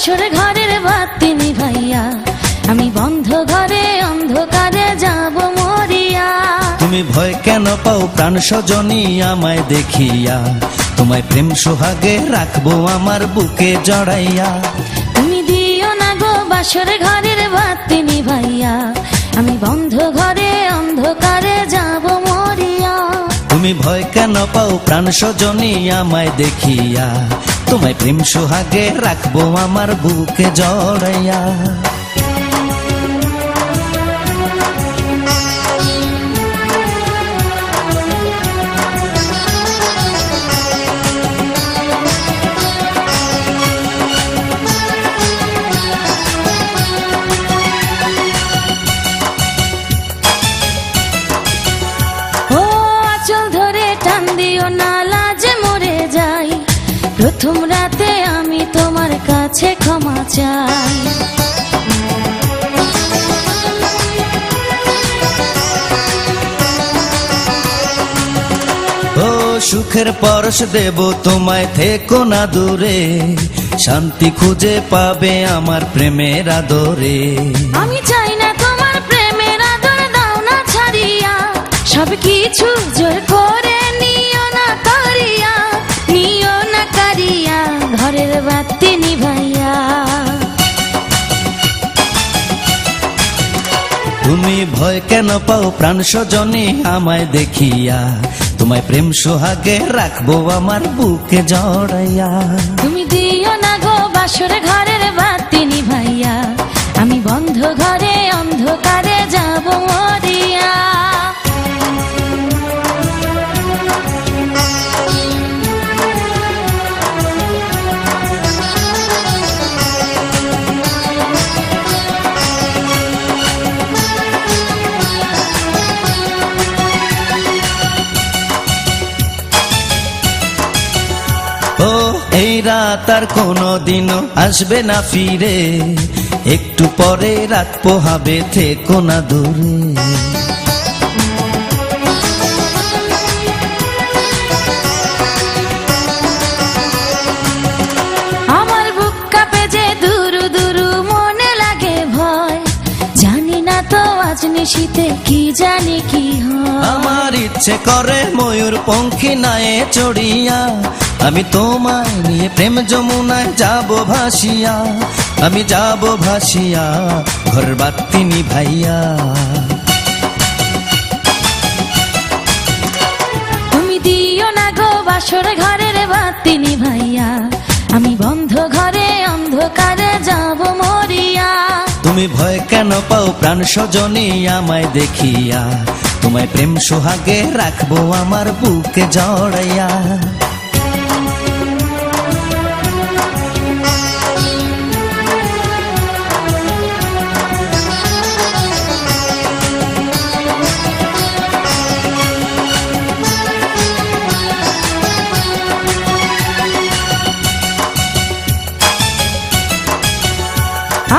বাসর ঘরের বাতি নিভাইয়া, আমি বন্ধ ঘরে অন্ধকারে যাব মরিয়া। তুমি ভয় কেন পাও প্রাণ সজনী আমায় দেখিয়া, তোমায় প্রেম সোহাগে রাখবো আমার বুকে জড়াইয়া। তুমি দিও না গো বাসর ঘরের বাতি নিভাইয়া, আমি বন্ধ ঘরে অন্ধকারে যাব মরিয়া। তুমি ভয় কেন পাও প্রাণ সজনী আমায় দেখিয়া, তোমায় প্রেম সোহাগে রাখবো আমার বুকে জড়াইয়া। প্রথম রাতে আমি তোমার কাছে ক্ষমা চাই। ও সুখের পরশ দেব তোমায়, থেকো না দূরে, শান্তি খুঁজে পাবে আমার প্রেমের আদরে। আমি চাই না তোমার প্রেমের আদর, দাও না ছাড়িয়া, সব কিছু জোর করে নিও না কারিয়া, নিও না কারিয়া ঘরের বাতি নিভাইয়া। তুমি ভয় কেন পাও প্রাণ সজনী আমায় দেখিয়া, তোমায় প্রেম সোহাগে রাখবো আমার বুকে জড়াইয়া। তুমি দিও না গো বাসর ঘরের বাতি নিভাইয়া, আমি বন্ধ ঘরে অন্ধকারে যাব মরিয়া। ও এই রাত আর কোনোদিনও আসবে না ফিরে, একটু পরে রাত পোহাবে, থেকো না দূরে। আমার বুক কাঁপে যে দুরু দুরু, মনে লাগে ভয়, জানি না তো আজ নিশীতে কি জানি কি হয়। আমার ইচ্ছে করে ময়ূর পঙ্খী নায়ে চড়িয়া, আমি তোমায় নিয়ে প্রেম যমুনায় যাব ভাসিয়া, আমি যাব ভাসিয়া ঘর বাতি নিভাইয়া। তুমি দিও না গো বাসর ঘরের বাতি নিভাইয়া, আমি বন্ধ ঘরে অন্ধকারে যাব মরিয়া। তুমি ভয় কেন পাও প্রাণ সজনী আমায় দেখিয়া, তোমায় প্রেম সোহাগে রাখবো আমার বুকে জড়াইয়া।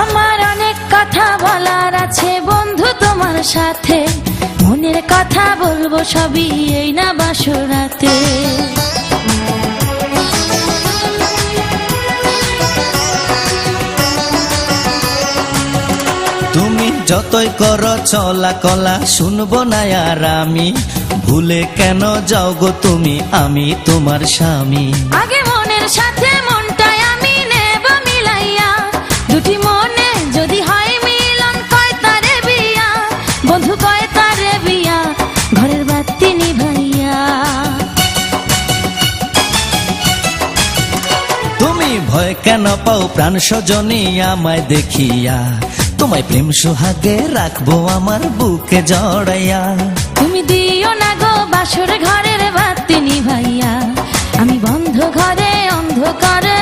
আমার অনেক কথা বলার আছে বন্ধু তোমার সাথে, মনের কথা বলবো সবই এই না বাসরাতে। তুমি যতই করো চলা কলা, শুনবো না আর আমি, ভুলে কেন যাও গো তুমি, আমি তোমার স্বামী। আগে মনের সাথে মনটাই আমি নেব মিলাইয়া, দুটি মনে যদি হয় মিলন, কয় তারে বিয়া বন্ধু, কয় তারে বিয়া ঘরের বাতি নিভাইয়া। তুমি ভয় কেন পাও প্রাণ সজনী আমায় দেখিয়া, তোমায় প্রেম সোহাগে রাখবো আমার বুকে জড়াইয়া। তুমি দিও না গো বাসর ঘরের বাতি নিভাইয়া, আমি বন্ধ ঘরে অন্ধকারে